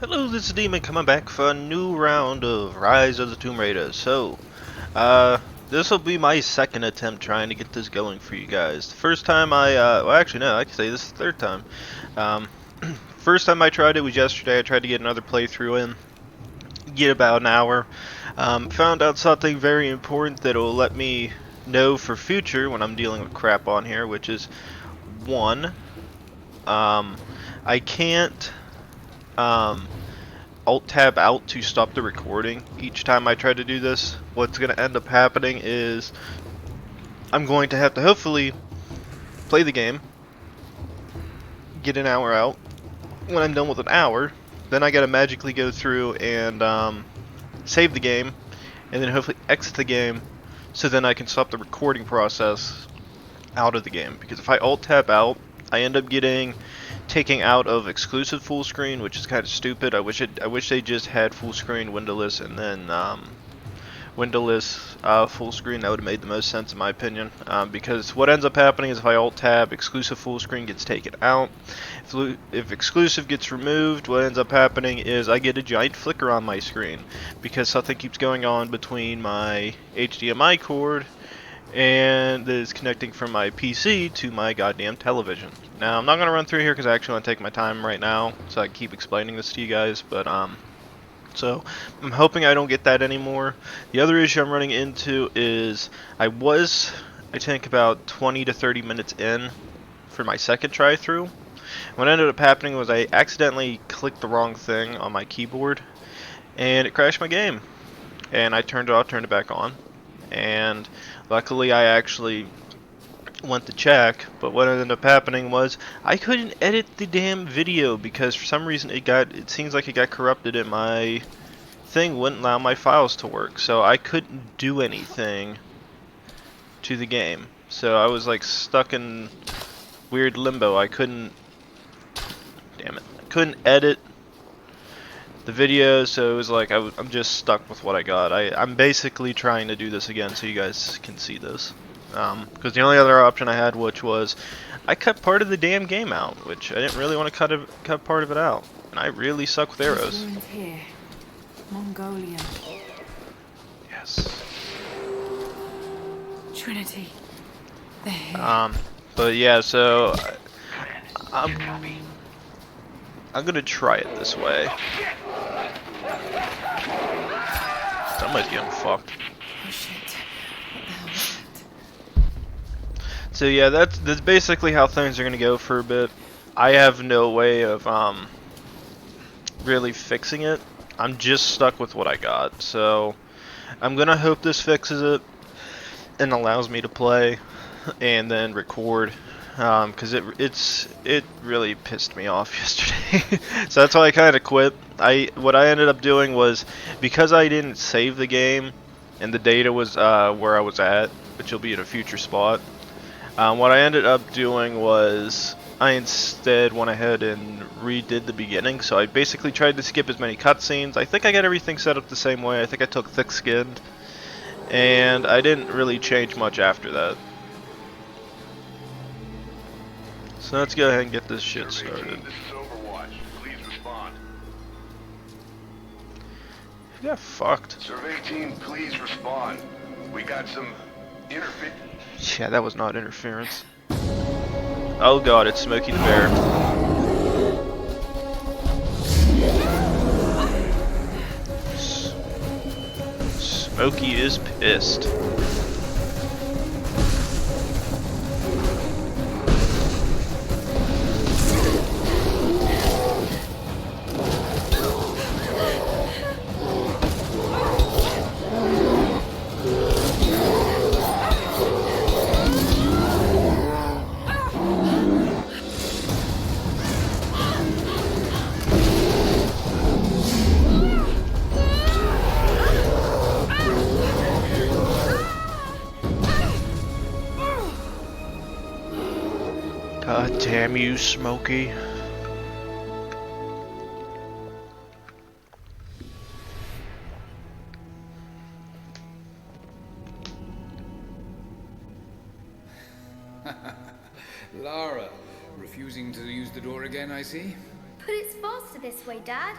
Hello, this is Demon coming back for a new round of Rise of the Tomb Raiders. This will be my second attempt trying to get this going for you guys. The first time well actually no, I can say this is the third time. Um, First time I tried it was yesterday. I tried to get another playthrough in, get about an hour. Found out something very important that will let me know for future when I'm dealing with crap on here, which is one, um, I can't, um, Alt tab out to stop the recording each time I try to do this. What's going to end up happening is I'm going to have to hopefully play the game, get an hour out. When I'm done with an hour, then I got to magically go through and save the game, and then hopefully exit the game, so then I can stop the recording process out of the game. Because if I Alt tab out, I end up getting taking out of exclusive full screen, which is kind of stupid. I wish they just had full screen windowless and then windowless full screen. That would have made the most sense in my opinion. Because what ends up happening is if I Alt tab, exclusive full screen gets taken out. If exclusive gets removed, what ends up happening is I get a giant flicker on my screen because something keeps going on between my HDMI cord and that is connecting from my PC to my goddamn television. Now, I'm not going to run through here because I actually want to take my time right now, so I can keep explaining this to you guys, but, so, I'm hoping I don't get that anymore. The other issue I'm running into is, I think, about 20 to 30 minutes in for my second try-through. What ended up happening was I accidentally clicked the wrong thing on my keyboard, and it crashed my game. And I turned it off, turned it back on, and luckily I actually went to check, but what ended up happening was I couldn't edit the damn video because for some reason it seems like it got corrupted and my thing wouldn't allow my files to work, so I couldn't do anything to the game. So I was like stuck in weird limbo. I couldn't, damn it, I couldn't edit the video, so it was like I'm just stuck with what I got. I'm basically trying to do this again so you guys can see this. Because the only other option I had, which was, I cut part of the damn game out, which I didn't really want to cut part of it out. And I really suck with arrows. Here. Mongolia. Yes. Trinity. They're here. But yeah, so I'm gonna try it this way. Somebody's getting fucked. Oh shit. What the hell was that? So yeah, that's basically how things are gonna go for a bit. I have no way of really fixing it. I'm just stuck with what I got. So I'm gonna hope this fixes it and allows me to play and then record. Because it really pissed me off yesterday. So that's why I kind of quit. What I ended up doing was, because I didn't save the game and the data was where I was at, which will be in a future spot. What I ended up doing was I instead went ahead and redid the beginning. So I basically tried to skip as many cutscenes. I think I got everything set up the same way. I think I took thick skinned, and I didn't really change much after that. So let's go ahead and get this shit started. This is Overwatch. Please respond. You got fucked. Survey team, please respond. We got some interference. Yeah, that was not interference. Oh god, it's Smokey the Bear. Smokey is pissed. God damn you, Smokey. Lara, refusing to use the door again, I see? But it's faster this way, Dad.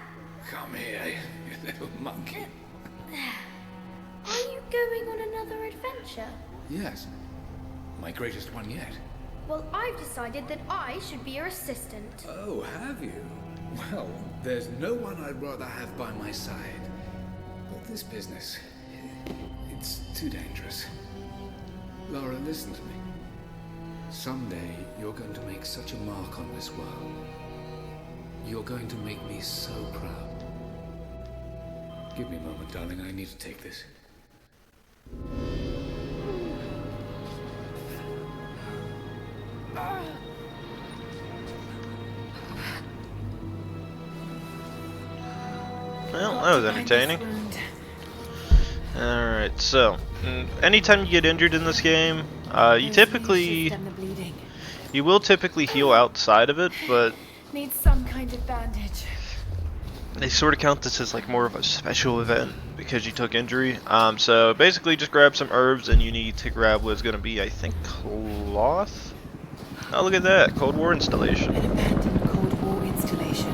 Come here, you little monkey. Are you going on another adventure? Yes, my greatest one yet. Well, I've decided that I should be your assistant. Oh, have you? Well, there's no one I'd rather have by my side. But this business, it's too dangerous. Lara, listen to me. Someday, you're going to make such a mark on this world. You're going to make me so proud. Give me a moment, darling. I need to take this. Well, that was entertaining. Alright, so, anytime you get injured in this game, you will typically heal outside of it, but Need some kind of bandage. they sort of count this as like more of a special event because you took injury. So basically just grab some herbs and you need to grab what's going to be, I think, cloth? Oh, look at that, Cold War installation. An abandoned Cold War installation.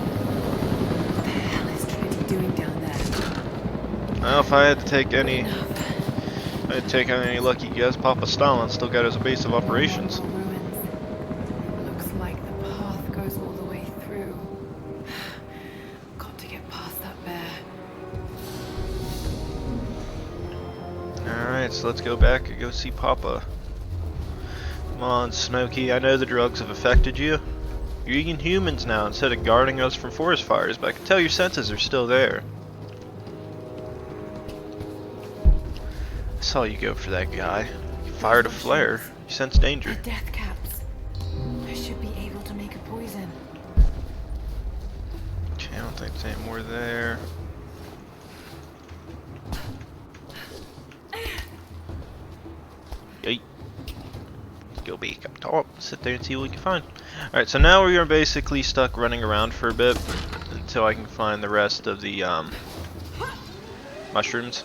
What the hell is Trinity doing down there? Well, if I had to take any lucky guess, Papa Stalin still got his base of operations. Ruins. Looks like the path goes all the way through. Got to get past that bear. Alright, so let's go back and go see Papa. Come on, Smokey, I know the drugs have affected you. You're eating humans now instead of guarding us from forest fires, but I can tell your senses are still there. I saw you go for that guy. You fired a flare. You sensed danger. They're death caps. I should be able to make a poison. Okay, I don't think there's any more there. Yay. Let's go back up top. Sit there and see what we can find. Alright, so now we are basically stuck running around for a bit until I can find the rest of the mushrooms.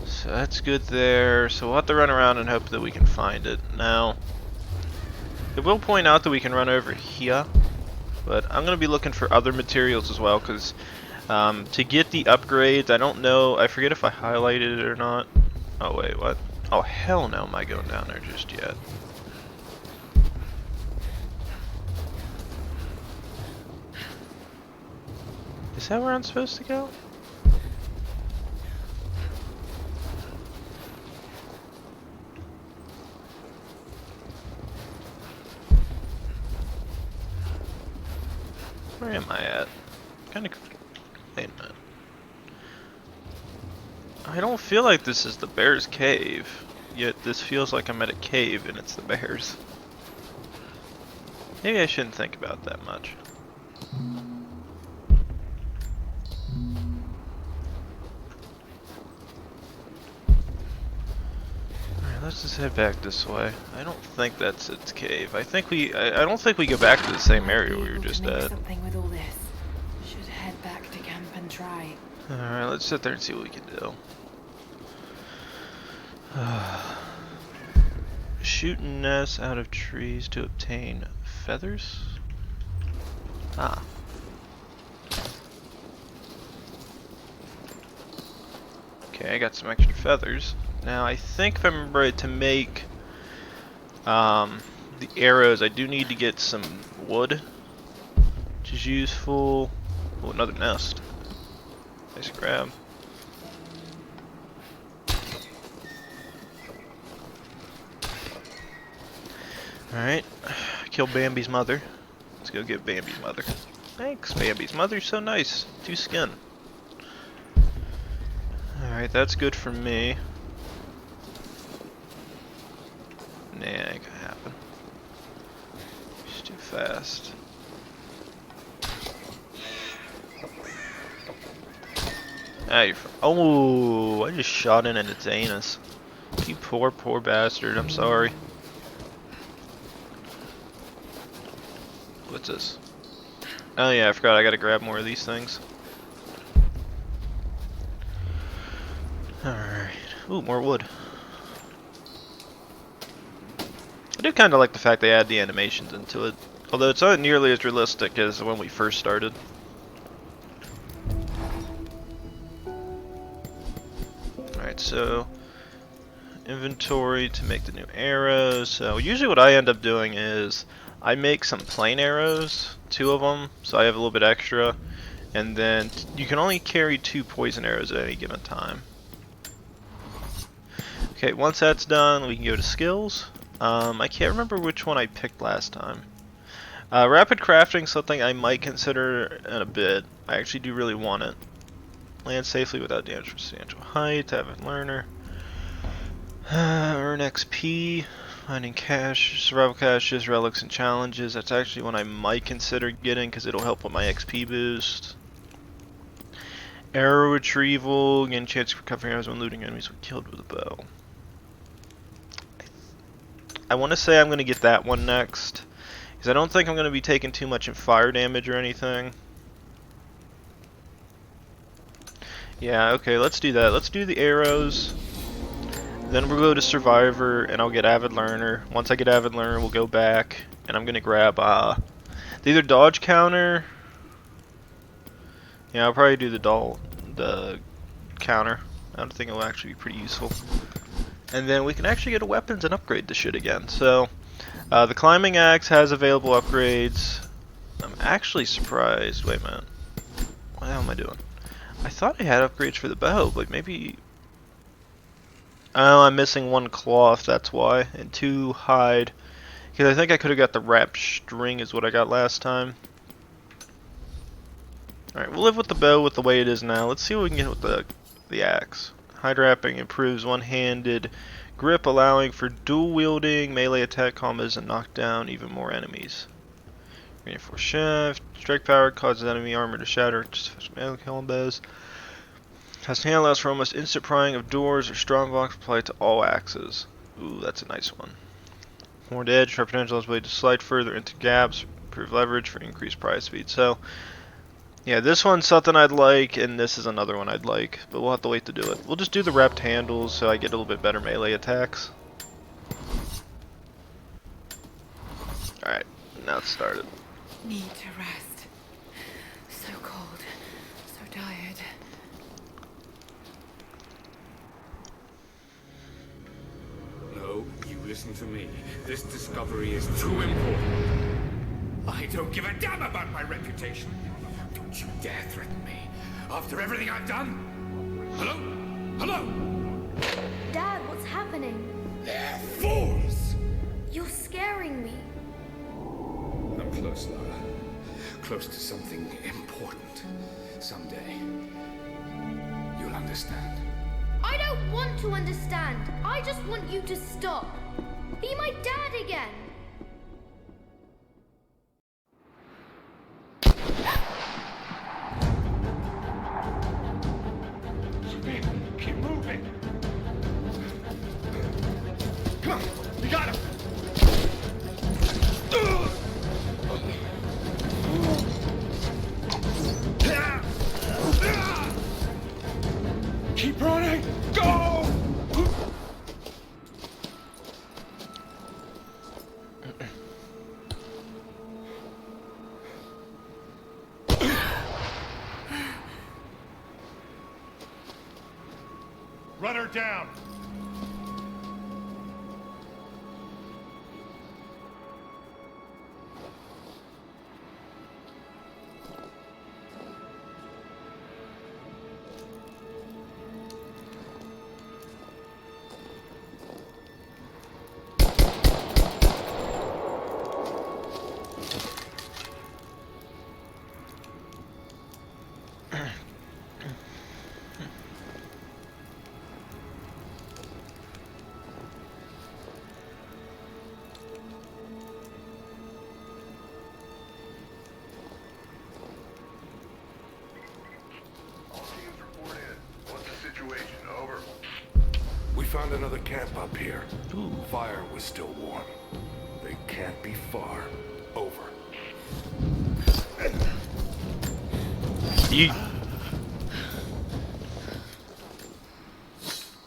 So that's good there. So we'll have to run around and hope that we can find it. Now, it will point out that we can run over here, but I'm going to be looking for other materials as well, because to get the upgrades, I don't know, I forget if I highlighted it or not. Oh wait, what? Oh hell no, am I going down there just yet? Is that where I'm supposed to go? Where am I at? Kinda... Wait a minute. I don't feel like this is the bear's cave, yet this feels like I'm at a cave and it's the bear's. Maybe I shouldn't think about that much. Alright, let's just head back this way. I don't think that's its cave. I don't think we go back to the same area we were just at. Something with all this. Should head back to camp and try. Alright, let's sit there and see what we can do. Shoot nests out of trees to obtain feathers? Ah. Okay, I got some extra feathers. Now, I think if I remember right, to make the arrows, I do need to get some wood, which is useful. Oh, another nest. Nice grab. Alright, kill Bambi's mother. Let's go get Bambi's mother. Thanks, Bambi's mother, so nice. 2 skin. Alright, that's good for me. Nah, ain't gonna happen. She's too fast. Ah, you're oh, I just shot in its anus. You poor, poor bastard. I'm sorry. What's this? Oh yeah, I forgot. I gotta grab more of these things. Alright. Ooh, more wood. I do kind of like the fact they add the animations into it. Although it's not nearly as realistic as when we first started. Alright, so inventory to make the new arrows. So usually what I end up doing is I make some plain arrows, 2 of them, so I have a little bit extra, and then you can only carry 2 poison arrows at any given time. Okay, once that's done, we can go to skills. I can't remember which one I picked last time. Rapid crafting, something I might consider in a bit. I actually do really want it. Land safely without damage from substantial height, avid learner. Earn XP, finding cash, survival caches, relics, and challenges. That's actually one I might consider getting because it'll help with my XP boost. Arrow retrieval, gain chance for covering arrows when looting enemies when killed with a bow. I want to say I'm going to get that one next, because I don't think I'm going to be taking too much in fire damage or anything. Yeah, okay, let's do that. Let's do the arrows. Then we'll go to Survivor, and I'll get Avid Learner. Once I get Avid Learner, we'll go back, and I'm going to grab either Dodge Counter. Yeah, I'll probably do the counter. I don't think it will actually be pretty useful. And then we can actually get weapons and upgrade the shit again. So, the climbing axe has available upgrades. I'm actually surprised. Wait a minute. What the hell am I doing? I thought I had upgrades for the bow, but maybe... Oh, I'm missing 1 cloth, that's why. And 2 hide. Because I think I could have got the wrapped string is what I got last time. Alright, we'll live with the bow with the way it is now. Let's see what we can get with the axe. Hide wrapping improves one-handed grip, allowing for dual wielding, melee attack combos, and knock down even more enemies. Reinforced shaft, strike power causes enemy armor to shatter, just melee combos. Has hand allows for almost instant prying of doors or strong blocks applied to all axes. Ooh, that's a nice one. Horned edge, sharp potential allows blade to slide further into gaps, improve leverage for increased pry speed. So, yeah, this one's something I'd like, and this is another one I'd like, but we'll have to wait to do it. We'll just do the wrapped handles so I get a little bit better melee attacks. Alright, now it's started. Need to rest. So cold, so tired. No, you listen to me. This discovery is too important. I don't give a damn about my reputation. Don't you dare threaten me. After everything I've done. Hello? Hello? Dad, what's happening? They're fools! You're scaring me. I'm close, Lara. Close to something important. Someday, you'll understand. I don't want to understand. I just want you to stop. Be my dad again. Keep moving. Come on, you got him. Keep running. Go. Run her down. We found another camp up here. Ooh. Fire was still warm. They can't be far. Over.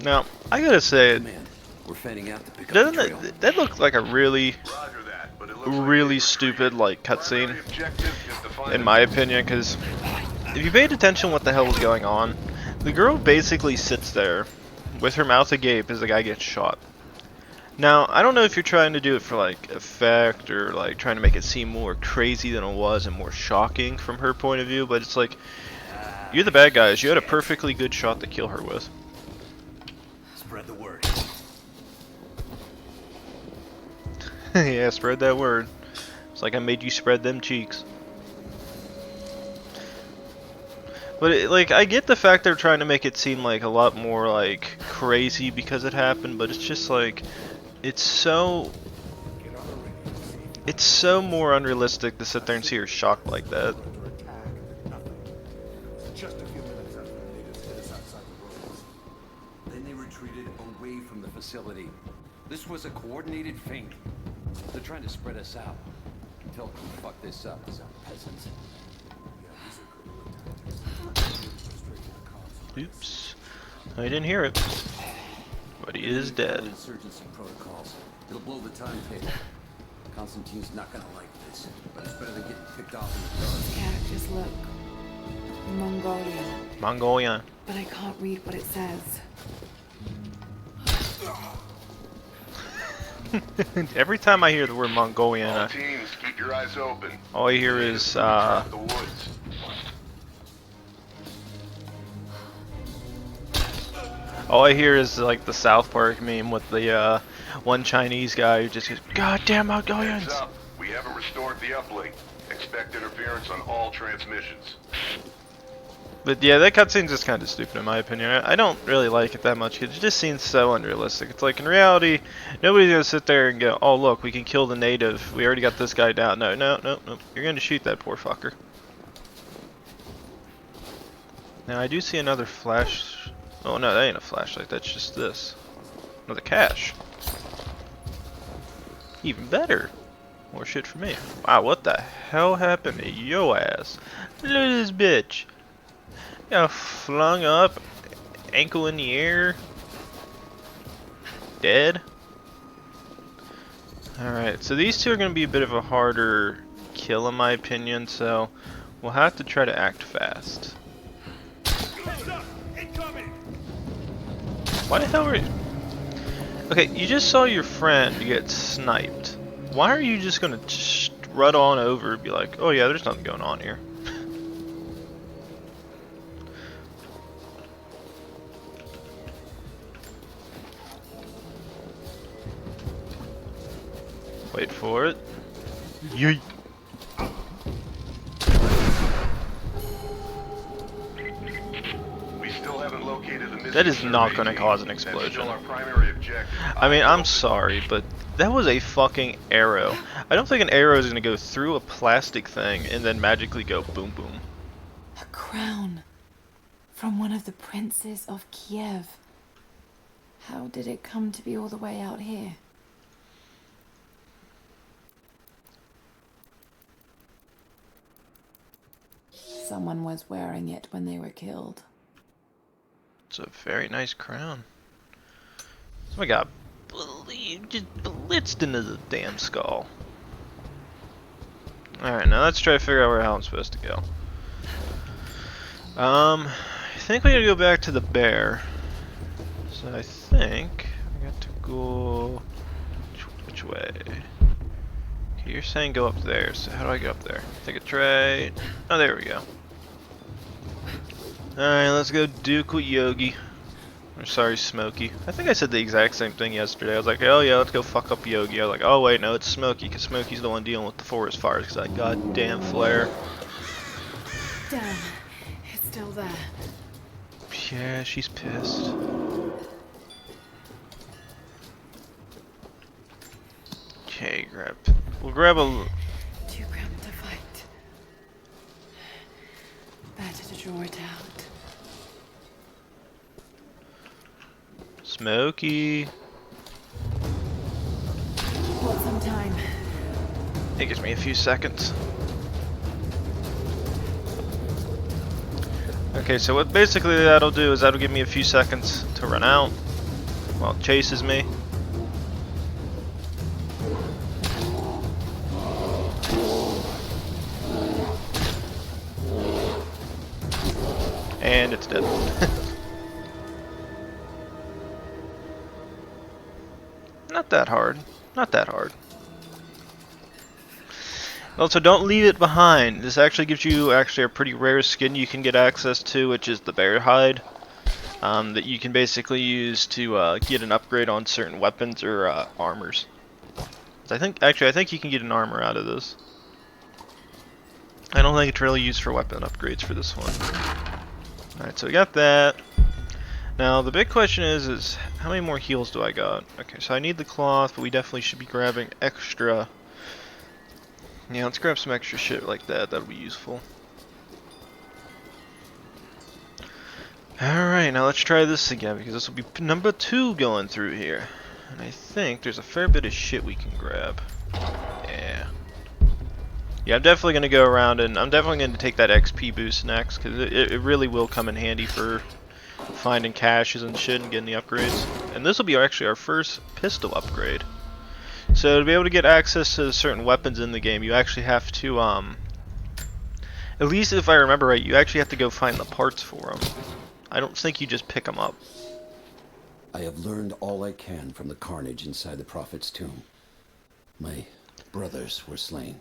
Now, I gotta say, Man, we're fanning out to pick up doesn't the trail. that look like a really, Roger that, but it looks like really we were stupid like cutscene, Primary objective is to find in my opinion? Because if you paid attention what the hell was going on, the girl basically sits there with her mouth agape as the guy gets shot. Now, I don't know if you're trying to do it for like effect or like trying to make it seem more crazy than it was and more shocking from her point of view, but it's like, you're the bad guys. You had a perfectly good shot to kill her with. Spread the word. Yeah, spread that word. It's like I made you spread them cheeks. But like, I get the fact they're trying to make it seem like a lot more like crazy because it happened, but it's just like, it's so more unrealistic to sit there and see her shocked like that. Just a few minutes after the natives hit us outside the ruins. Then they retreated away from the facility. This was a coordinated feint. They're trying to spread us out. Tell them to fuck this up, some peasants. Oops. I didn't hear it. But he is dead. Insurgency protocols. It'll blow the timetable. Constantine's not gonna like this, but it's better than getting picked off in the dark. Characters look Mongolian, Mongolian. but I can't read what it says. Every time I hear the word Mongolian, All teams, keep your eyes open. all I hear is, The woods. all I hear is like the South Park meme with the one Chinese guy who just goes, "Goddamn Mongolians!" Heads up. We haven't restored the uplink. Expect interference on all transmissions. But yeah, that cutscene's just kind of stupid in my opinion. I don't really like it that much because it just seems so unrealistic. It's like, in reality, nobody's gonna sit there and go, "Oh look, we can kill the native. We already got this guy down." No, no, no, no. You're gonna shoot that poor fucker. Now I do see another flash. Oh no, that ain't a flashlight. That's just this. Another cache. Even better. More shit for me. Wow, what the hell happened to yo ass? Look at this bitch. Got flung up, ankle in the air, dead. Alright, so these two are going to be a bit of a harder kill in my opinion, so we'll have to try to act fast. Why the hell are you... Okay, you just saw your friend get sniped. Why are you just going to strut on over and be like, "Oh yeah, there's nothing going on here"? Wait for it. Yeet. We still haven't located the missing That is not survey going to team. cause an That's explosion. still our primary objective. I mean, I'm sorry, but that was a fucking arrow. I don't think an arrow is going to go through a plastic thing and then magically go boom boom. A crown from one of the princes of Kiev. How did it come to be all the way out here? Someone was wearing it when they were killed. It's a very nice crown. Somebody got just blitzed into the damn skull. Alright, now let's try to figure out where the hell I'm supposed to go. I think we gotta go back to the bear. So I think I got to go... Which way? Okay, you're saying go up there, so how do I get up there? Take a tray. Oh, there we go. Alright, let's go Duke with Yogi. Or sorry, Smokey. I think I said the exact same thing yesterday. I was like, oh yeah, let's go fuck up Yogi. I was like, oh wait, no, it's Smokey, because Smokey's the one dealing with the forest fires, because that goddamn flare. Damn, it's still there. Yeah, she's pissed. Okay, we'll grab a... Too cramped to fight. Better to draw it out. Smokey. Want some time? It gives me a few seconds. Okay, so what basically that'll do is that'll give me a few seconds to run out while it chases me. And it's dead. not that hard. Not that hard. Also, don't leave it behind. This actually gives you a pretty rare skin you can get access to, which is the bear hide. That you can basically use to get an upgrade on certain weapons or armors. I think you can get an armor out of this. I don't think it's really used for weapon upgrades for this one. Alright, so we got that. Now the big question is how many more heals do I got? Okay, so I need the cloth, but we definitely should be grabbing extra. Yeah, let's grab some extra shit like that. That'll be useful. Alright, now let's try this again, because this will be number 2 going through here. And I think there's a fair bit of shit we can grab. Yeah. Yeah, I'm definitely going to go around, and I'm definitely going to take that XP boost next, because it really will come in handy for finding caches and shit and getting the upgrades. And this will be actually our first pistol upgrade. So to be able to get access to certain weapons in the game, you actually have to, at least if I remember right, you actually have to go find the parts for them. I don't think you just pick them up. I have learned all I can from the carnage inside the Prophet's tomb. My brothers were slain,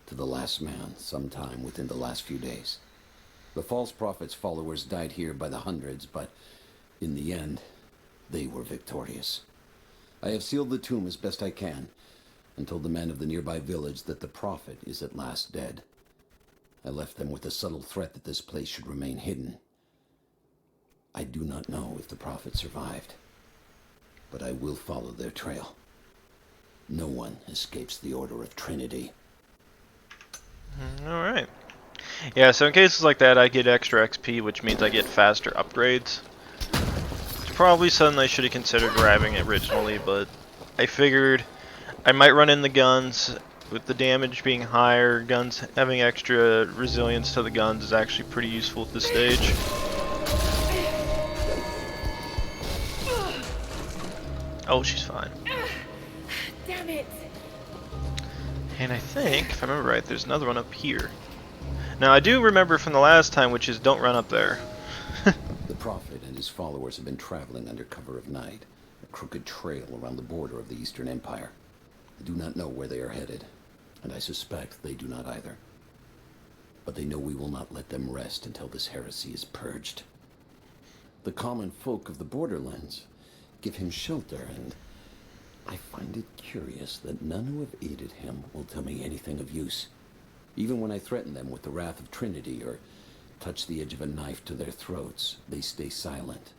to the last man, sometime within the last few days. The false prophet's followers died here by the hundreds, but in the end, they were victorious. I have sealed the tomb as best I can, and told the men of the nearby village that the prophet is at last dead. I left them with the subtle threat that this place should remain hidden. I do not know if the prophet survived, but I will follow their trail. No one escapes the order of Trinity. Alright. Yeah, so in cases like that, I get extra XP, which means I get faster upgrades. It's probably something I should have considered grabbing originally, but I figured I might run in the guns. With the damage being higher, guns having extra resilience to the guns is actually pretty useful at this stage. Oh, she's fine. Damn it! And I think, if I remember right, there's another one up here. Now, I do remember from the last time, which is don't run up there. The prophet and his followers have been traveling under cover of night, a crooked trail around the border of the Eastern Empire. I do not know where they are headed, and I suspect they do not either. But they know we will not let them rest until this heresy is purged. The common folk of the borderlands give him shelter, and I find it curious that none who have aided him will tell me anything of use. Even when I threaten them with the wrath of Trinity or touch the edge of a knife to their throats, they stay silent.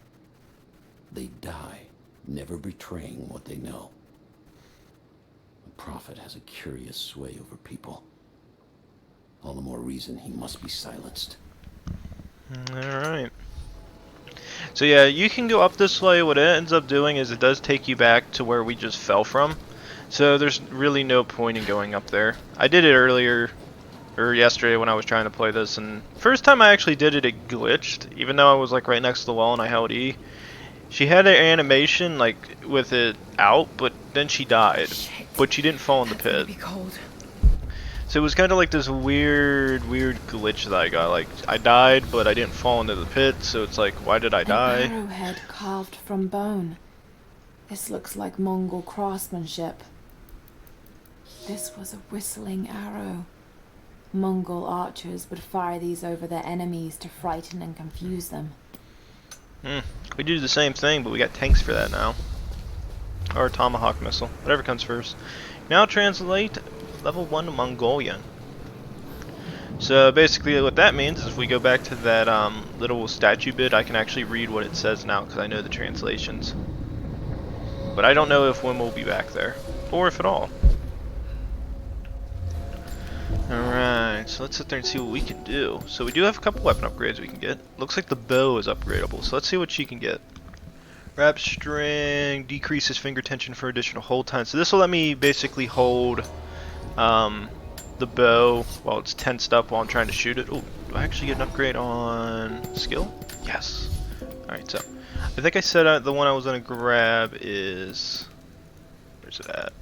They die, never betraying what they know. The prophet has a curious sway over people. All the more reason he must be silenced. Alright. So yeah, you can go up this way. What it ends up doing is it does take you back to where we just fell from. So there's really no point in going up there. I did it earlier, or yesterday when I was trying to play this, and first time I actually did it, it glitched. Even though I was like right next to the wall and I held E. She had an animation like with it out, but then she died. Shit. But she didn't fall in the pit. Be cold. So it was kind of like this weird glitch that I got. Like, I died, but I didn't fall into the pit, so it's like, why did I die? An arrowhead carved from bone. This looks like Mongol craftsmanship. This was a whistling arrow. Mongol archers would fire these over their enemies to frighten and confuse them. We do the same thing, but we got tanks for that now. Or a tomahawk missile, whatever comes first. Now translate level 1 Mongolian. So basically what that means is if we go back to that little statue bit, I can actually read what it says now because I know the translations. But I don't know if when we'll be back there, or if at all. Alright, so let's sit there and see what we can do. So we do have a couple weapon upgrades we can get. Looks like the bow is upgradable, so let's see what she can get. Wrap string decreases finger tension for additional hold time. So this will let me basically hold the bow while it's tensed up while I'm trying to shoot it. Oh, do I actually get an upgrade on skill? Yes. Alright, so I think I said the one I was going to grab is... Where's it at?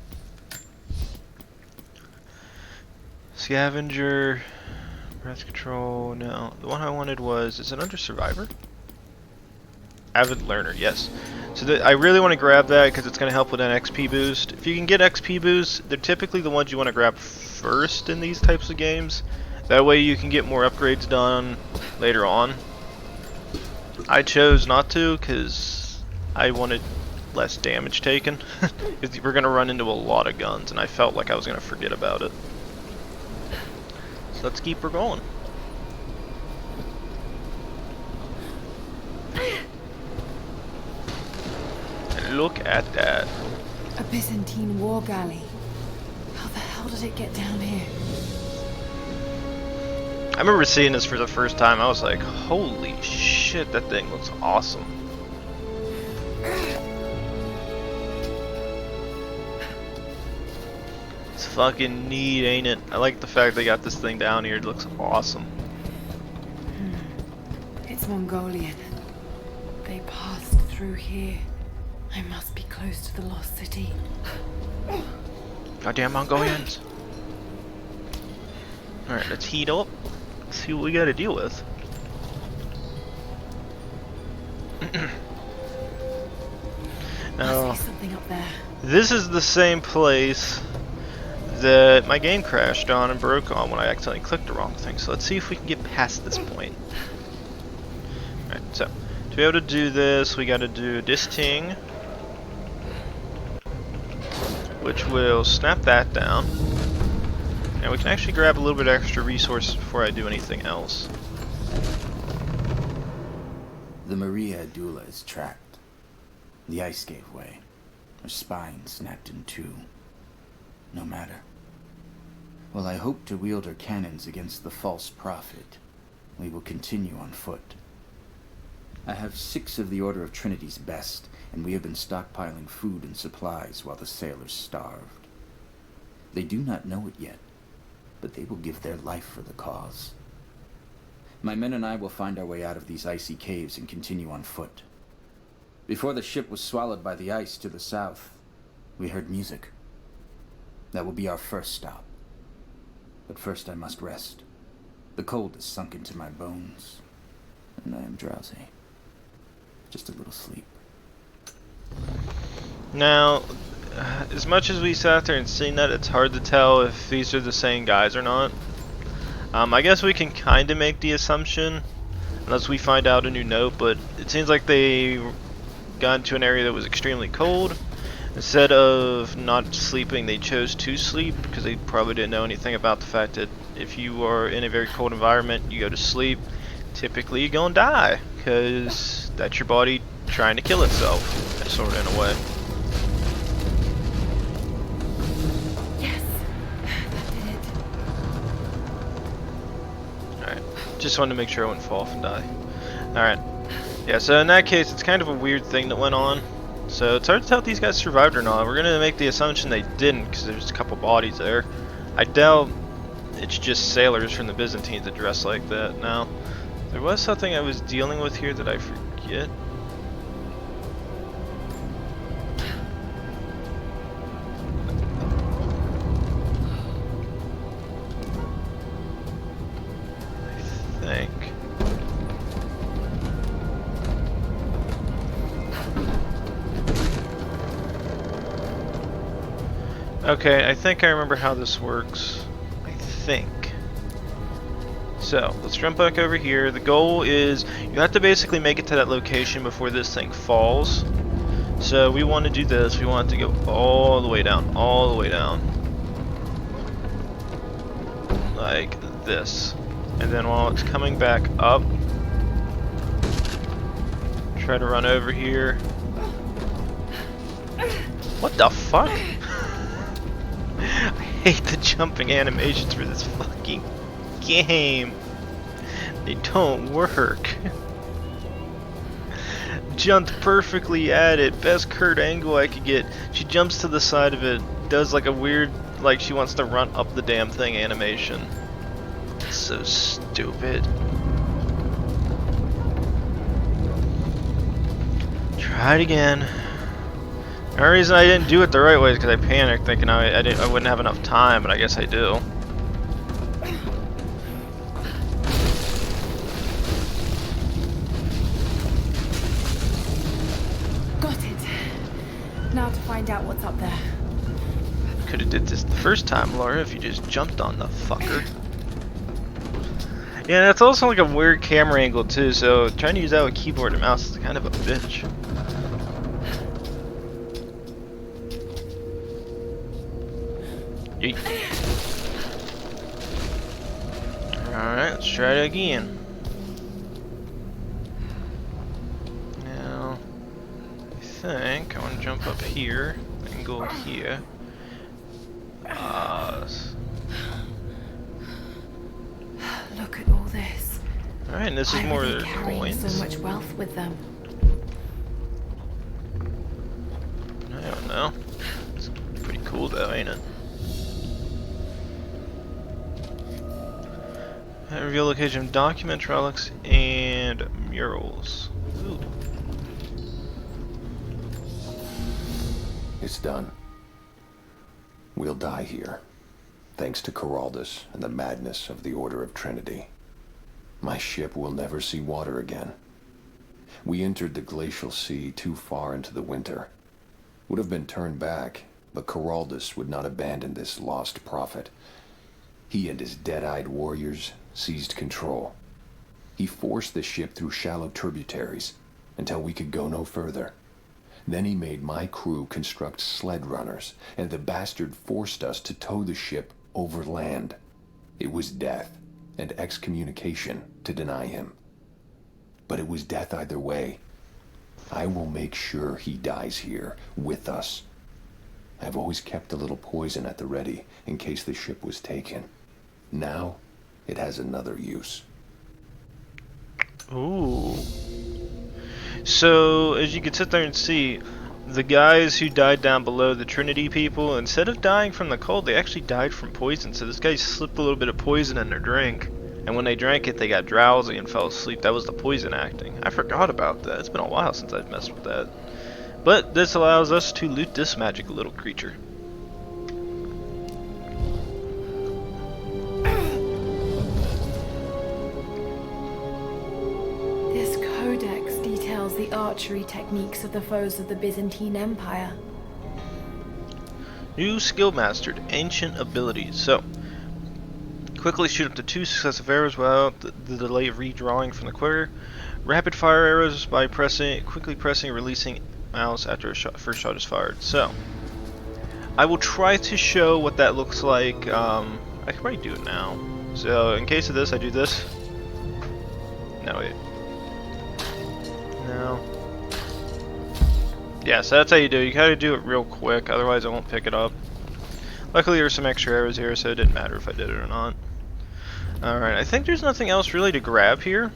Scavenger, breath control, no. The one I wanted was, is it under Survivor? Avid learner, yes. So I really want to grab that because it's going to help with an XP boost. If you can get XP boosts, they're typically the ones you want to grab first in these types of games. That way you can get more upgrades done later on. I chose not to because I wanted less damage taken. Because we're going to run into a lot of guns and I felt like I was going to forget about it. So let's keep her going. Look at that. A Byzantine war galley. How the hell did it get down here? I remember seeing this for the first time. I was like, holy shit, that thing looks awesome. It's fucking neat, ain't it? I like the fact they got this thing down here. It looks awesome. It's Mongolian. They passed through here. I must be close to the lost city. Goddamn Mongolians. Alright, let's heat up. See what we gotta deal with. Now, I see something up there. this is the same place that my game crashed on and broke on when I accidentally clicked the wrong thing. So let's see if we can get past this point. Alright, so to be able to do this, we gotta do this thing, which will snap that down. And we can actually grab a little bit extra resources before I do anything else. The Maria Adula is trapped. The ice gave way. Her spine snapped in two. No matter. While I hope to wield her cannons against the false prophet, we will continue on foot. I have 6 of the Order of Trinity's best, and we have been stockpiling food and supplies while the sailors starved. They do not know it yet, but they will give their life for the cause. My men and I will find our way out of these icy caves and continue on foot. Before the ship was swallowed by the ice to the south, we heard music. That will be our first stop. But first I must rest. The cold has sunk into my bones, and I am drowsy. Just a little sleep. Now, as much as we sat there and seen that, it's hard to tell if these are the same guys or not. I guess we can kind of make the assumption, unless we find out a new note, but it seems like they got into an area that was extremely cold. Instead of not sleeping, they chose to sleep because they probably didn't know anything about the fact that if you are in a very cold environment, you go to sleep, typically you're gonna die because that's your body trying to kill itself, sort of in a way. Yes, that did it. Alright, just wanted to make sure I wouldn't fall off and die. Alright, yeah, so in that case, it's kind of a weird thing that went on. So it's hard to tell if these guys survived or not. We're going to make the assumption they didn't because there's a couple bodies there. I doubt it's just sailors from the Byzantines that dress like that. Now, there was something I was dealing with here that I forget. I think. Okay, I think I remember how this works. I think. So, let's jump back over here. The goal is, you have to basically make it to that location before this thing falls. So, we want to do this. We want it to go all the way down. All the way down. Like this. And then while it's coming back up, try to run over here. What the fuck? I hate the jumping animations for this fucking game. They don't work. Jumped perfectly at it. Best Kurt angle I could get. She jumps to the side of it. Does like a weird, like she wants to run up the damn thing animation. It's so stupid. Try it again. The only reason I didn't do it the right way is because I panicked, thinking I wouldn't have enough time, but I guess I do. find out what's up there. Could have did this the first time, Laura, if you just jumped on the fucker. Yeah, that's also like a weird camera angle too, so trying to use that with keyboard and mouse is kind of a bitch. Yeet. Alright, let's try it again. Now, I think I want to jump up here and go here. Look at all this. Alright, and this is Why more were of they their carrying coins. so much wealth with them? I don't know. It's pretty cool though, ain't it? Reveal location of document, relics, and murals. Ooh. It's done. We'll die here, thanks to Coraldus and the madness of the Order of Trinity. My ship will never see water again. We entered the glacial sea too far into the winter. Would have been turned back, but Coraldus would not abandon this lost prophet. He and his dead-eyed warriors seized control. He forced the ship through shallow tributaries until we could go no further. Then he made my crew construct sled runners, and the bastard forced us to tow the ship over land. It was death and excommunication to deny him. But it was death either way. I will make sure he dies here, with us. I've always kept a little poison at the ready, in case the ship was taken. Now, it has another use. Ooh. So, as you can sit there and see, the guys who died down below, the Trinity people, instead of dying from the cold, they actually died from poison. So this guy slipped a little bit of poison in their drink, and when they drank it, they got drowsy and fell asleep. That was the poison acting. I forgot about that. It's been a while since I've messed with that. But this allows us to loot this magical little creature. This codex details the archery techniques of the foes of the Byzantine Empire. New skill mastered, ancient abilities. So, quickly shoot up to 2 successive arrows without the delay of redrawing from the quiver. Rapid fire arrows by quickly pressing and releasing mouse after a first shot is fired. So, I will try to show what that looks like. I can probably do it now. So, in case of this, I do this. No, wait. No. Yeah, so that's how you do it. You gotta do it real quick, otherwise I won't pick it up. Luckily there's some extra arrows here, so it didn't matter if I did it or not. Alright, I think there's nothing else really to grab here.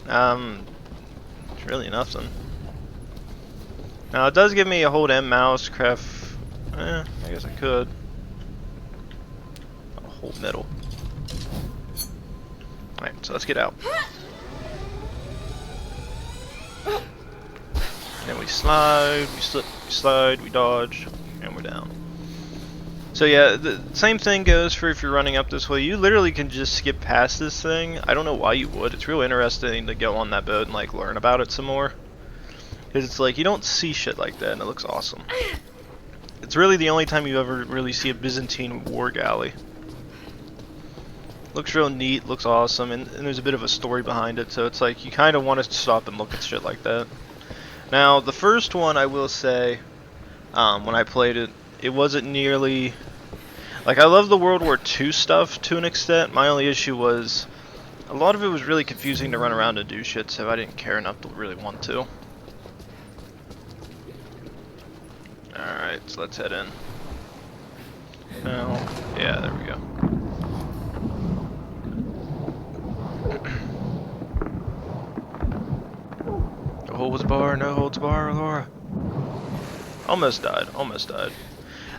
It's really nothing. Now it does give me a hold M mouse, craft... I guess I could. Oh, hold middle. Alright, so let's get out. And we slide, we slip, we slide, we dodge, and we're down. So yeah, the same thing goes for if you're running up this way. You literally can just skip past this thing. I don't know why you would. It's real interesting to go on that boat and like learn about it some more. Because it's like you don't see shit like that and it looks awesome. It's really the only time you ever really see a Byzantine war galley. Looks real neat, looks awesome, and there's a bit of a story behind it, so it's like you kind of want to stop and look at shit like that. Now, the first one, I will say, when I played it, it wasn't nearly... Like, I love the World War II stuff to an extent. My only issue was, a lot of it was really confusing to run around and do shit, so I didn't care enough to really want to. Alright, so let's head in. Now, yeah, there we go. No holds bar, no holds bar, Laura. Almost died, almost died.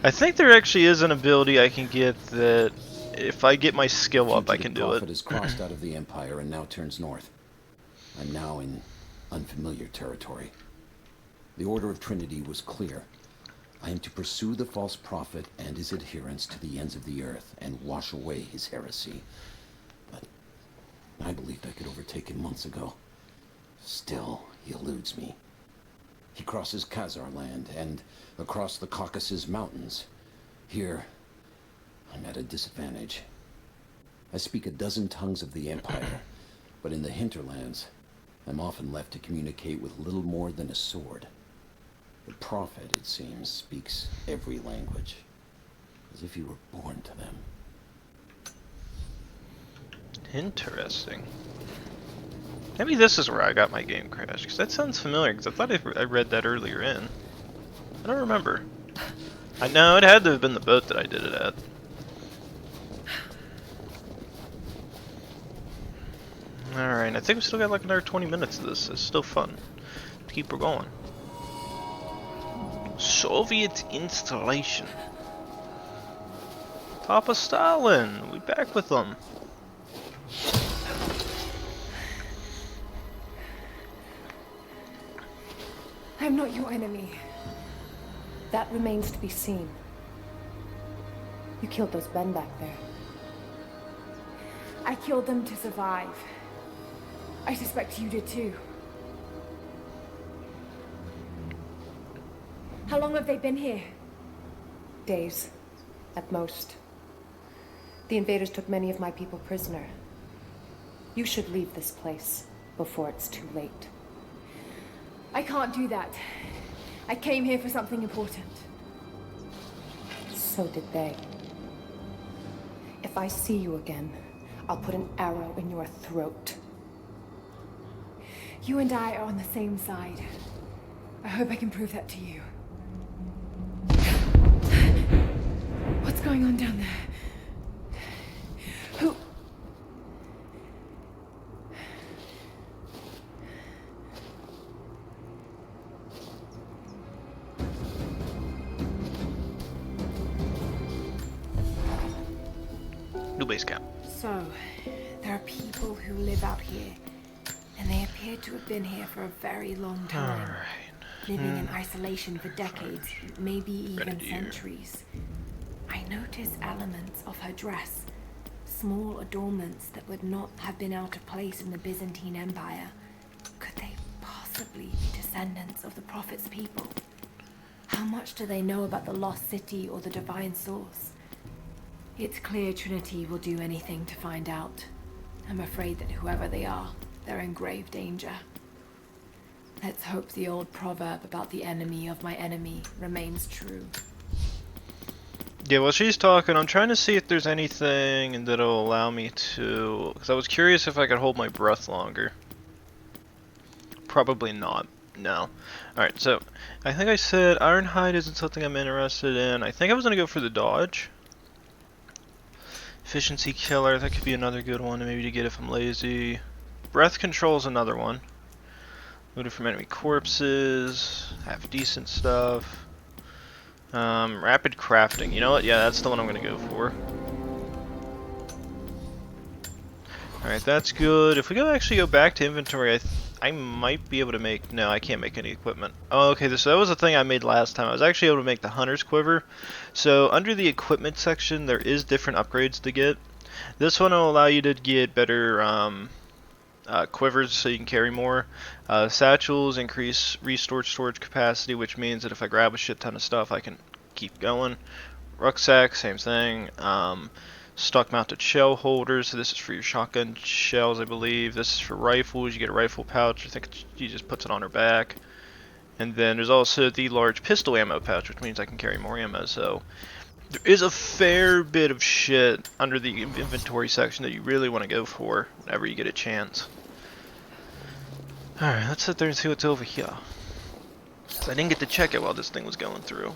I think there actually is an ability I can get that if I get my skill up, I can do it. The prophet has crossed out of the Empire and now turns north. I'm now in unfamiliar territory. The Order of Trinity was clear. I am to pursue the false prophet and his adherents to the ends of the earth and wash away his heresy. But I believed I could overtake him months ago. Still, he eludes me. He crosses Khazar land and across the Caucasus Mountains. Here, I'm at a disadvantage. I speak a dozen tongues of the Empire, but in the hinterlands, I'm often left to communicate with little more than a sword. The Prophet, it seems, speaks every language, as if he were born to them. Interesting. Maybe this is where I got my game crashed, because that sounds familiar, because I thought I read that earlier in. I don't remember. I know it had to have been the boat that I did it at. Alright, I think we still got like another 20 minutes of this. It's still fun. Keep her going. Soviet installation. Papa Stalin, we back with them. I'm not your enemy. That remains to be seen. You killed those men back there. I killed them to survive. I suspect you did too. How long have they been here? Days, at most. The invaders took many of my people prisoner. You should leave this place before it's too late. I can't do that. I came here for something important. So did they. If I see you again, I'll put an arrow in your throat. You and I are on the same side. I hope I can prove that to you. What's going on down there? Who? New base camp. So, there are people who live out here, and they appear to have been here for a very long time. Alright. Living in isolation for decades, maybe even Grenadier. centuries. I notice elements of her dress, small adornments that would not have been out of place in the Byzantine Empire. Could they possibly be descendants of the Prophet's people? How much do they know about the lost city or the divine source? It's clear Trinity will do anything to find out. I'm afraid that whoever they are, they're in grave danger. Let's hope the old proverb about the enemy of my enemy remains true. Yeah, while she's talking, I'm trying to see if there's anything that'll allow me to... Because I was curious if I could hold my breath longer. Probably not. No. Alright, so I think I said Ironhide isn't something I'm interested in. I think I was going to go for the dodge. Efficiency killer, that could be another good one maybe to get if I'm lazy. Breath control is another one. Looted from enemy corpses, half decent stuff. Rapid crafting, you know what? Yeah, that's the one I'm gonna go for. Alright, that's good. If we actually go back to inventory, I might be able to make... No, I can't make any equipment. Oh, okay, so that was the thing I made last time. I was actually able to make the Hunter's Quiver. So, under the equipment section, there is different upgrades to get. This one will allow you to get better quivers so you can carry more. Satchels increase restored storage capacity, which means that if I grab a shit ton of stuff, I can keep going. Rucksack, same thing. Stock mounted shell holders, so this is for your shotgun shells, I believe. This is for rifles, you get a rifle pouch, I think she just puts it on her back. And then there's also the large pistol ammo pouch, which means I can carry more ammo, so there is a fair bit of shit under the inventory section that you really want to go for whenever you get a chance. Alright, let's sit there and see what's over here. I didn't get to check it while this thing was going through.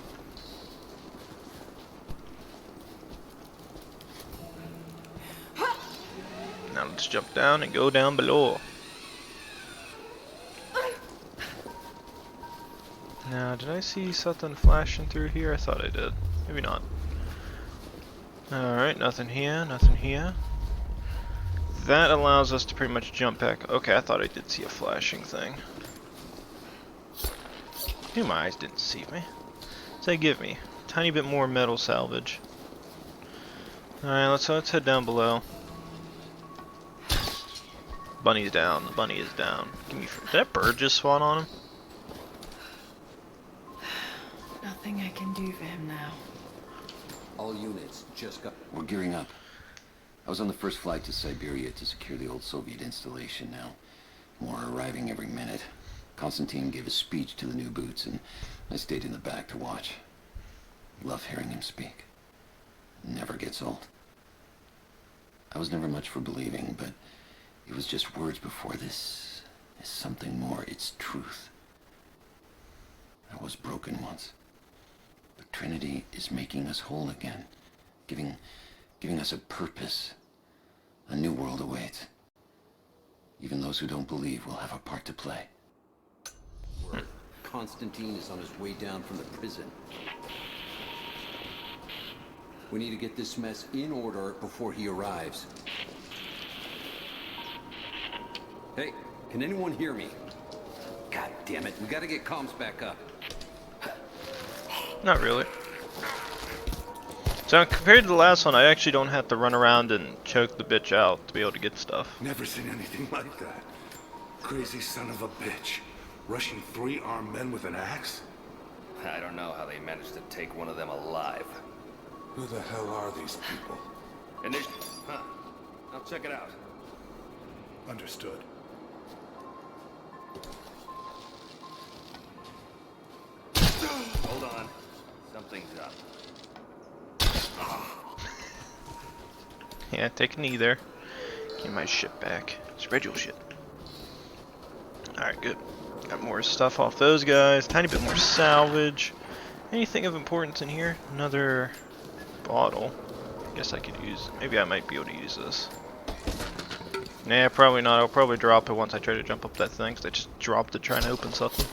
Now let's jump down and go down below. Now, did I see something flashing through here? I thought I did. Maybe not. Alright, nothing here, nothing here. That allows us to pretty much jump back. Okay, I thought I did see a flashing thing. Knew my eyes didn't deceive me. So they give me a tiny bit more metal salvage. Alright, let's head down below. Bunny's down. The bunny is down. Give me. Did that bird just spawn on him? nothing I can do for him now. All units just got... We're gearing up. I was on the first flight to Siberia to secure the old Soviet installation now. More are arriving every minute. Konstantin gave a speech to the new boots, and I stayed in the back to watch. Love hearing him speak. Never gets old. I was never much for believing, but it was just words before this. Is something more. It's truth. I was broken once. But Trinity is making us whole again. Giving us a purpose. A new world awaits. Even those who don't believe will have a part to play. Konstantin is on his way down from the prison. We need to get this mess in order before he arrives. Hey, can anyone hear me? God damn it, we gotta get comms back up. Not really. So compared to the last one, I actually don't have to run around and choke the bitch out to be able to get stuff. Never seen anything like that. Crazy son of a bitch. Rushing 3 armed men with an axe? I don't know how they managed to take one of them alive. Who the hell are these people? Huh. I'll check it out. Understood. Hold on. Something's up. Yeah, take a knee there. Get my shit back. Spread your shit. Alright, good. Got more stuff off those guys. Tiny bit more salvage. Anything of importance in here? Another bottle. Guess I could use. Maybe I might be able to use this. Nah, probably not. I'll probably drop it once I try to jump up that thing, because I just dropped it trying to open something.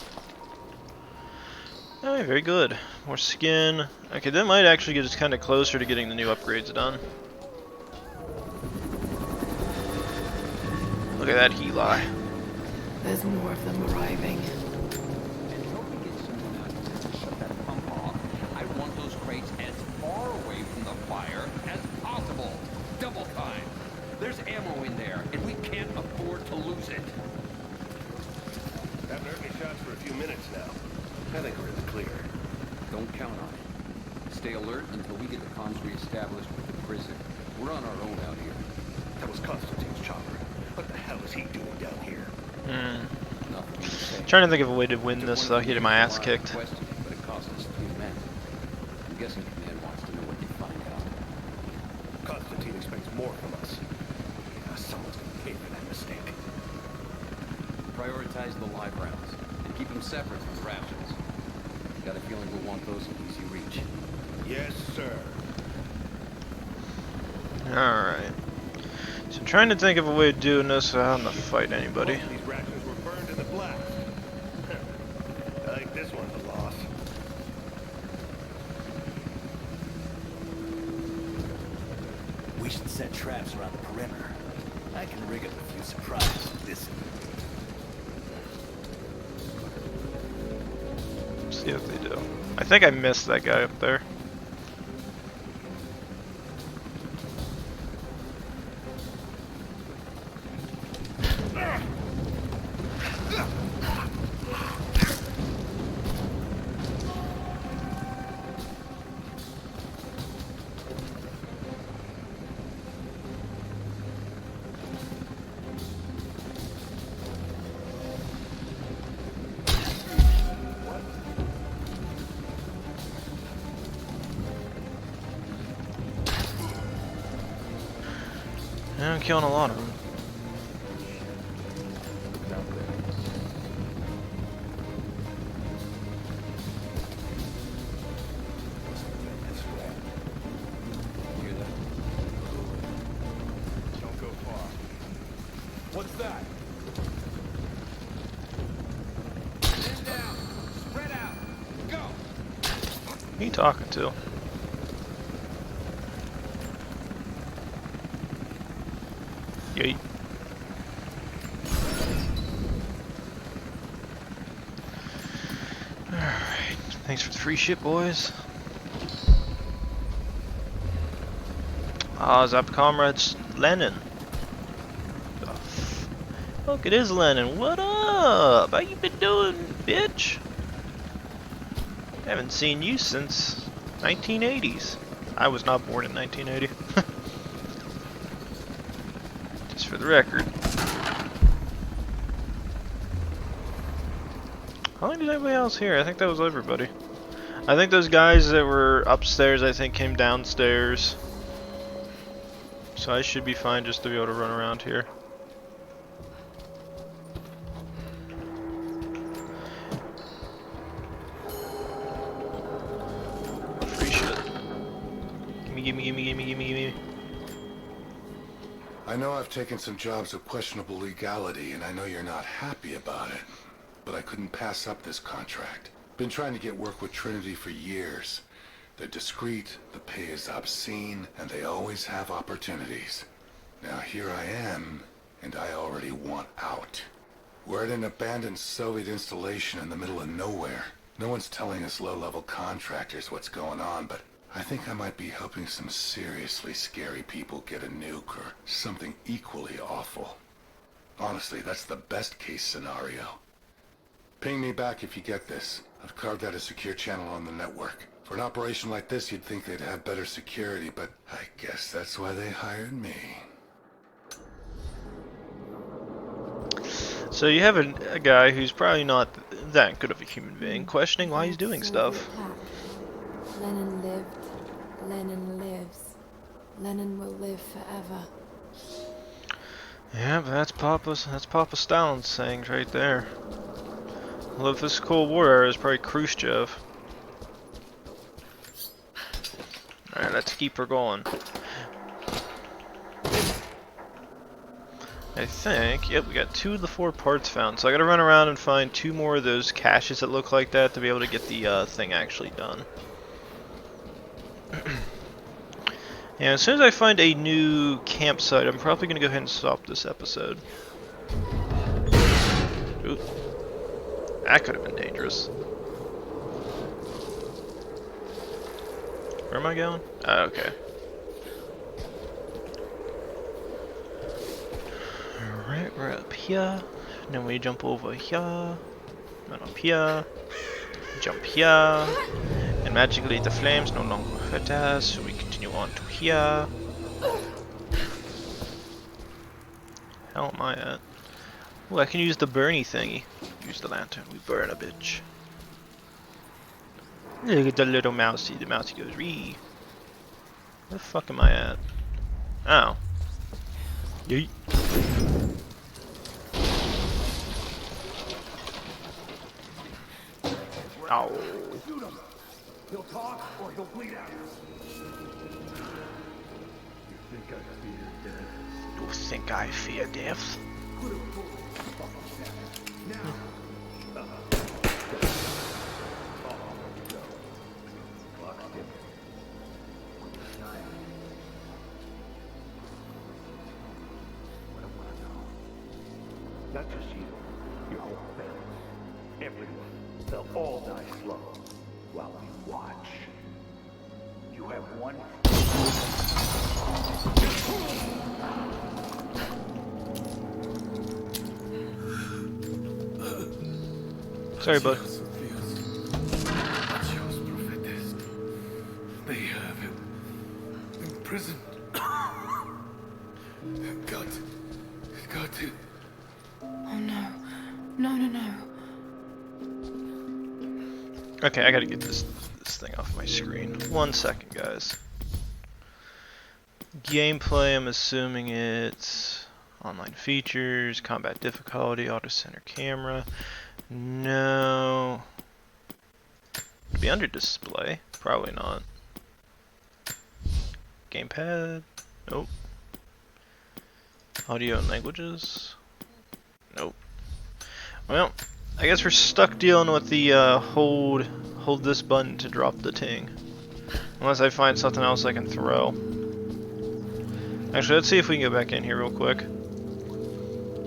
Alright, very good. More skin. Okay, that might actually get us kind of closer to getting the new upgrades done. Look at that Heli. There's more of them arriving. I want those crates as far away from the fire as possible. Double time. There's ammo in there, and we can't afford to lose it. Haven't heard any shots for a few minutes now. I think we're in the clear. Don't count on it. Stay alert until we get the comms reestablished with the prison. We're on our own out here. That was Konstantin's chopper. What the hell is he doing down here? Nothing to say. Trying to think of a way to win this without getting my ass kicked. But it cost us 3 men. I'm guessing Command wants to know what they find out. Konstantin expects more from us. Someone's gonna pay for that mistake. Prioritize the live rounds and keep them separate from the rations. Got a feeling we'll want those in easy reach. Yes, sir. Alright. So I'm trying to think of a way of doing this without having to fight anybody. Most of these rations were burned in the blast. I think this one's a loss. We should set traps around the perimeter. I can rig up a few surprises with this. See what they do. I think I missed that guy up there. I'm killing a lot of them. Don't go far. What's that? Stand down. Spread out. Go. Who are you talking to? Yeet. Alright, thanks for the free shit, boys. Ah, Zap Comrades Lennon. Look, it is Lennon. What up? How you been doing, bitch? I haven't seen you since 1980s. I was not born in 1980. Just for the record. How long did anybody else here? I think that was everybody. I think those guys that were upstairs, I think, came downstairs. So I should be fine just to be able to run around here. Free shit. Gimme. I know I've taken some jobs of questionable legality, and I know you're not happy about it. But I couldn't pass up this contract. Been trying to get work with Trinity for years. They're discreet, the pay is obscene, and they always have opportunities. Now here I am, and I already want out. We're at an abandoned Soviet installation in the middle of nowhere. No one's telling us low-level contractors what's going on, but I think I might be helping some seriously scary people get a nuke or something equally awful. Honestly, that's the best-case scenario. Ping me back if you get this. I've carved out a secure channel on the network. For an operation like this, you'd think they'd have better security, but I guess that's why they hired me. So you have a guy who's probably not that good of a human being questioning why he's doing stuff. Lenin lived. Lenin lives. Lenin will live forever. Yeah, but that's Papa Stalin's sayings right there. Well, if this Cold War era is probably Khrushchev. Alright, let's keep her going. I think, yep, we got 2 of the 4 parts found, so I gotta run around and find 2 more of those caches that look like that to be able to get the thing actually done. And as soon as I find a new campsite, I'm probably gonna go ahead and stop this episode. Ooh. That could have been dangerous. Where am I going? Oh, okay. Alright, we're up here. And then we jump over here. And up here. Jump here. And magically the flames no longer hurt us, so we continue on to here. How am I at? Oh, I can use the Bernie thingy. Use the lantern, we burn a bitch. Look at the little mousey. The mousey goes ree. Where the fuck am I at? Oh. Yeet. Ow. Shoot him. He'll talk or he'll bleed out. You think I fear death? Not just you, your whole family, everyone. They'll all die slow while we watch. You have one. Sorry, bud. They have him imprisoned. Got to. Oh no. No. Okay, I gotta get this thing off my screen. 1 second, guys. Gameplay, I'm assuming it's online features, combat difficulty, auto center camera. No. It'd be under display. Probably not. Gamepad. Nope. Audio and languages. Nope. Well, I guess we're stuck dealing with the hold this button to drop the ting. Unless I find something else I can throw. Actually, let's see if we can get back in here real quick.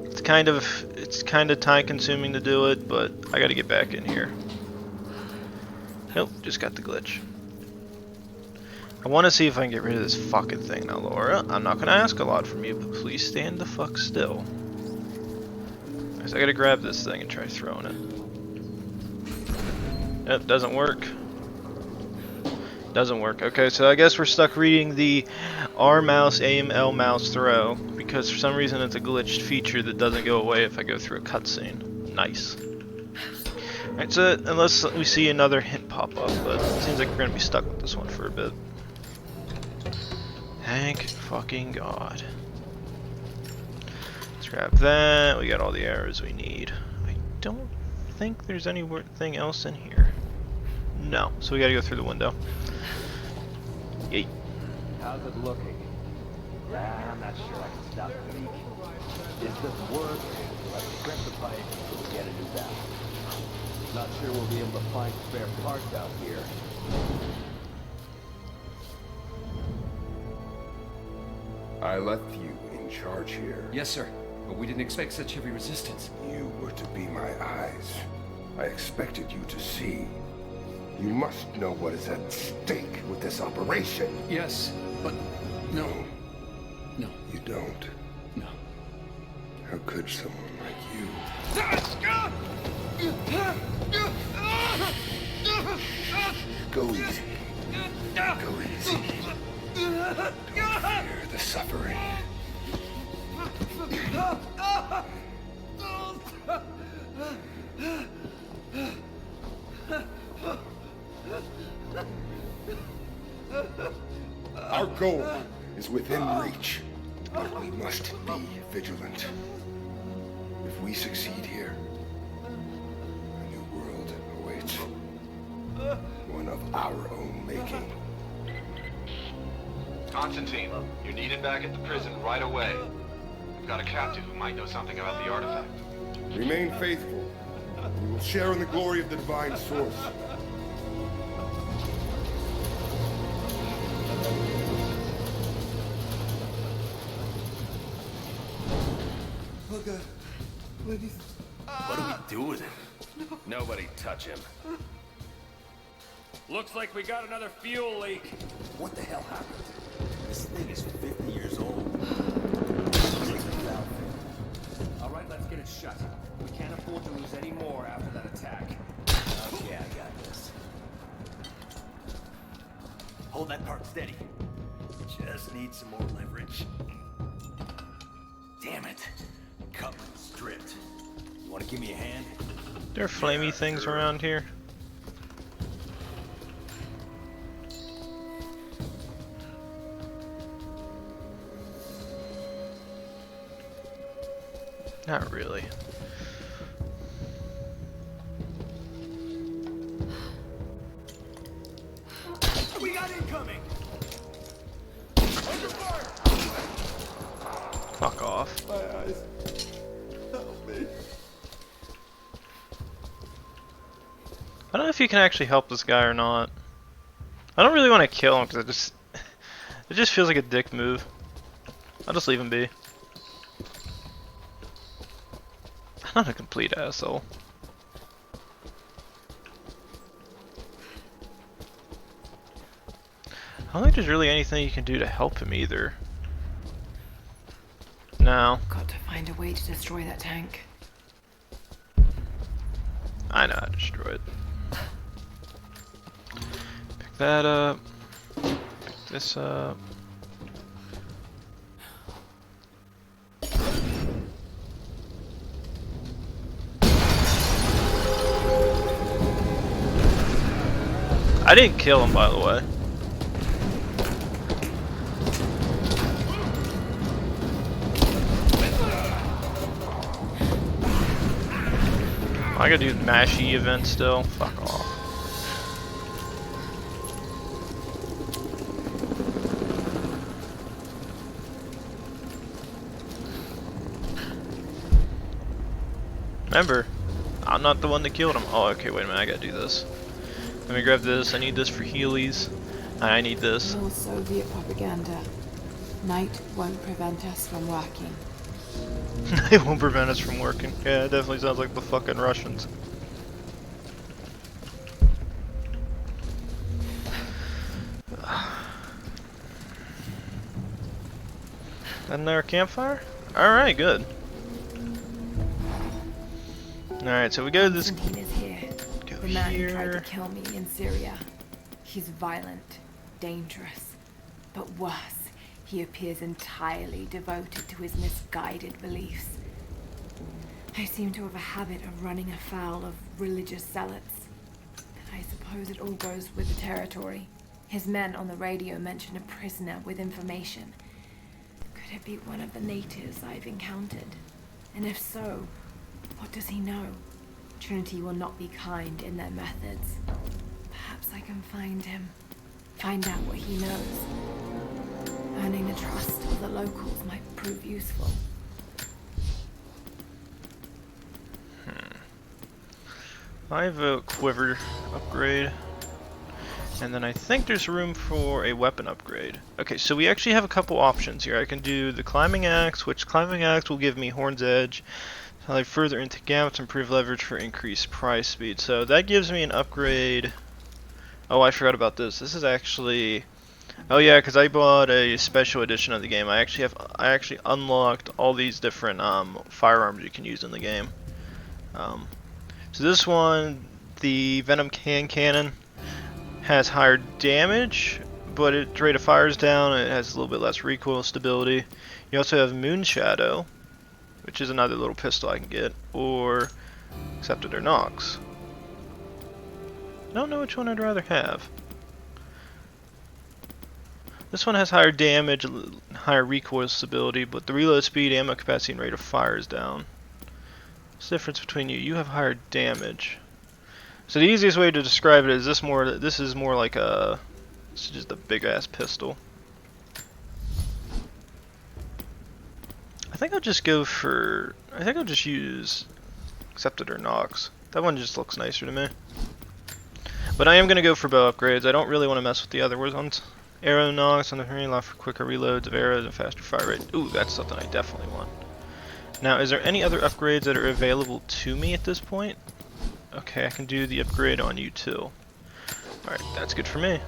It's kind of time consuming to do it, but I gotta get back in here. Nope, just got the glitch. I want to see if I can get rid of this fucking thing now, Laura. I'm not gonna ask a lot from you, but please stand the fuck still. Because I gotta grab this thing and try throwing it. Yep, doesn't work. Doesn't work. Okay, so I guess we're stuck reading the R mouse, aim, L mouse, throw, because for some reason it's a glitched feature that doesn't go away if I go through a cutscene. Nice. Alright, so unless we see another hint pop up, but it seems like we're gonna be stuck with this one for a bit. Thank fucking God. Let's grab that. We got all the arrows we need. I don't think there's anything else in here. No, so we gotta go through the window. Yeet. How's it looking? I'm not sure I can stop the leak. This doesn't work. Let's strip the pipe so we get a new valve. Not sure we'll be able to find spare parts out here. I left you in charge here. Yes, sir. But we didn't expect such heavy resistance. You were to be my eyes. I expected you to see. You must know what is at stake with this operation. Yes, but no. No. You don't. No. How could someone like you? Go easy. Go easy. Don't fear the suffering. Our goal is within reach, but we must be vigilant. If we succeed here, a new world awaits. One of our own making. Constantine, you're needed back at the prison right away. We've got a captive who might know something about the artifact. Remain faithful. We will share in the glory of the divine source. Oh God, please. What do we do with him? Nobody touch him. Looks like we got another fuel leak. What the hell happened? This thing is 50 years old. All right, let's get it shut. We can't afford to lose any more after that attack. Okay, I got this. Hold that part steady. Just need some more leverage. Damn it. Coupling stripped. You want to give me a hand? There are flamey things around here. Not really. We got incoming! Under fire! Fuck off. My eyes. Help me. I don't know if you can actually help this guy or not. I don't really want to kill him because it just feels like a dick move. I'll just leave him be. I'm not a complete asshole. I don't think there's really anything you can do to help him either. No. Got to find a way to destroy that tank. I know how to destroy it. Pick that up. Pick this up. I didn't kill him, by the way. I gotta do the mashy event still. Fuck off. Remember, I'm not the one that killed him. Oh, okay, wait a minute, I gotta do this. Let me grab this. I need this for Heelys. I need this. More Soviet propaganda. Night won't prevent us from working. It won't prevent us from working. Yeah, it definitely sounds like the fucking Russians. Isn't there a campfire? Alright, good. Alright, so we go to this. Constantine is here. The man who tried to kill me in Syria. He's violent, dangerous, but worse, he appears entirely devoted to his misguided beliefs. I seem to have a habit of running afoul of religious zealots. But I suppose it all goes with the territory. His men on the radio mentioned a prisoner with information. Could it be one of the natives I've encountered? And if so, what does he know? Trinity will not be kind in their methods. Perhaps I can find him. Find out what he knows. Earning the trust of the locals might prove useful. I have a quiver upgrade. And then I think there's room for a weapon upgrade. Okay, so we actually have a couple options here. I can do the climbing axe, which climbing axe will give me Horn's Edge. Slide further into gaps, improve leverage for increased price speed. So that gives me an upgrade. Oh, I forgot about this. This is actually... Oh yeah, because I bought a special edition of the game. I actually unlocked all these different firearms you can use in the game. So this one, the Venom Cannon, has higher damage, but its rate of fire is down, and it has a little bit less recoil stability. You also have Moon Shadow, which is another little pistol I can get, or Accepted or Nox. I don't know which one I'd rather have. This one has higher damage, higher recoil stability, but the reload speed, ammo capacity, and rate of fire is down. What's the difference between you? You have higher damage. So the easiest way to describe it is this is more like a, it's just a big ass pistol. I think I'll just use Accepted or Nox. That one just looks nicer to me. But I am gonna go for bow upgrades. I don't really want to mess with the other ones. Arrow Nox on the hearing allow for quicker reloads of arrows and faster fire rate. Ooh, that's something I definitely want. Now, is there any other upgrades that are available to me at this point? Okay, I can do the upgrade on you too. Alright, that's good for me.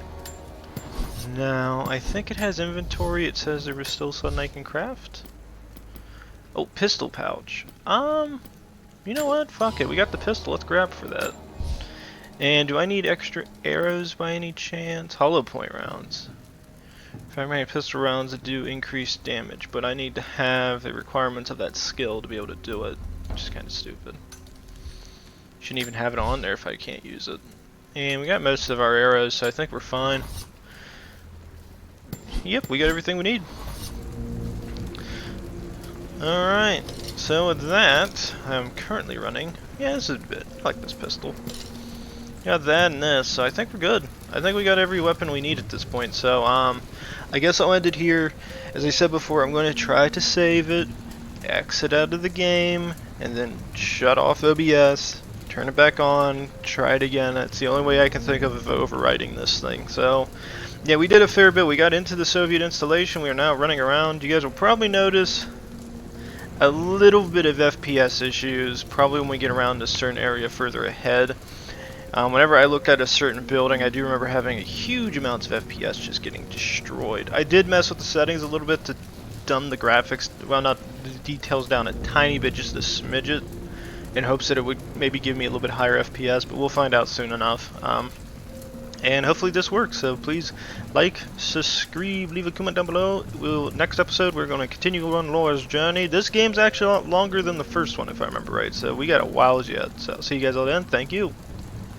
Now, I think it has inventory. It says there was still something I can craft. Oh, pistol pouch. You know what? Fuck it. We got the pistol. Let's grab for that. And do I need extra arrows by any chance? Hollow point rounds. If I have pistol rounds that do increased damage, but I need to have the requirements of that skill to be able to do it, which is kind of stupid. Shouldn't even have it on there if I can't use it. And we got most of our arrows, so I think we're fine. Yep, we got everything we need. Alright, so with that, I'm currently running. Yeah, this is a bit. I like this pistol. Got that and this, so I think we're good. I think we got every weapon we need at this point, so I guess I'll end it here. As I said before, I'm going to try to save it, exit out of the game, and then shut off OBS, turn it back on, try it again. That's the only way I can think of overwriting this thing. So, yeah, we did a fair bit. We got into the Soviet installation. We are now running around. You guys will probably notice a little bit of FPS issues, probably when we get around to a certain area further ahead. Whenever I looked at a certain building, I do remember having a huge amounts of FPS just getting destroyed. I did mess with the settings a little bit to dumb the graphics, well, not the details down a tiny bit, just a smidget, in hopes that it would maybe give me a little bit higher FPS, but we'll find out soon enough. And hopefully this works, so please like, subscribe, leave a comment down below. Next episode, we're going to continue on Laura's journey. This game's actually a lot longer than the first one, if I remember right, so we got a while yet. So I'll see you guys all then. Thank you.